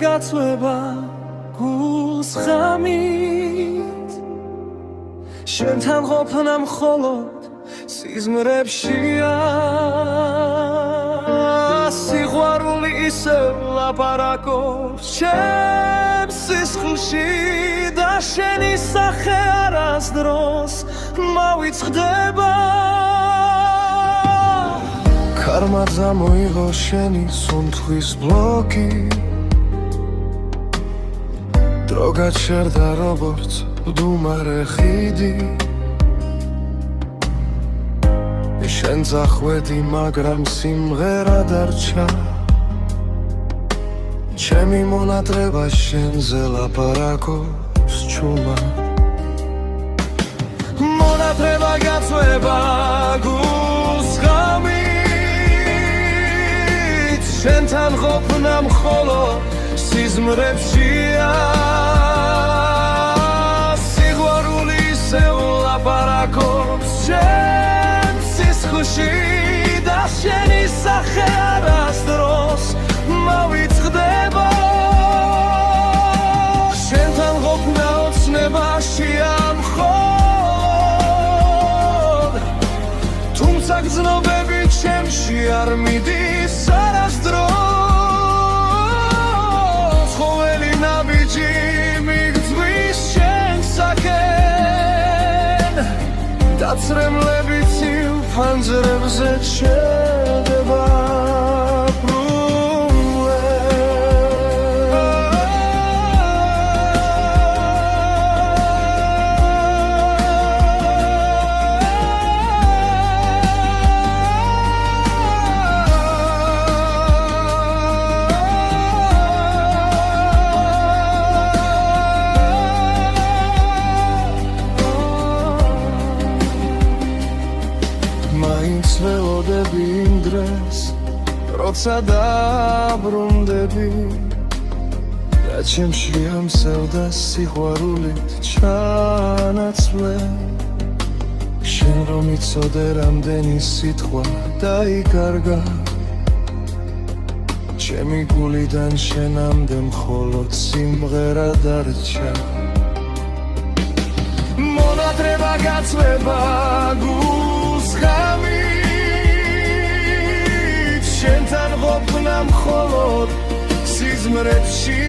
გაწვება გულს ღამით შენთან ყოფნა მხოლოდ სიზმრებშია სიყვარული ისევ ლაპარაკობს ჩემს სისხლში და შენი სახე არასდროს მავიწყდება Karma გამოიღო შენი სუნთქვის ბლოკი დრო გაჩერდა როგორც მდუმარე ხიდი შენ წახვედი მაგრამ სიმღერა დარჩა ჩემი მონატრება შენზე ლაპარაკობს ჩუმა მონატრება გაწვება გულს ღამით შენთან ყოფნა მხოლოდ სიზმრებშია სიყვარული ისევ ლაპარაკობს ჩემს სისხლში და შენი სახე არასდროს მავიწყდება შენთან ყოფნა ოცნებაშია მხოლოდ თუმცა გრძნობები ჩემში არ მიდის არასდროს ყოველი ნაბიჯი მიგძვის შენსაკენ დაცრემლები ცივ ფანჯრებზე ჩერდება მაინც ველოდები იმ დღეს როცა დაბრუნდები და ჩემში ამსევდა სიყვარულით ჩანაცვლე შენ რომ იცოდე რამდენი სიტყვა დაიკარგა ჩემი გულიდან შენამდე მხოლოდ სიმღერა დარჩა მონატრება გაწვება გულს ღამით შენთან ყოფნა მხოლოდ სიზმრებში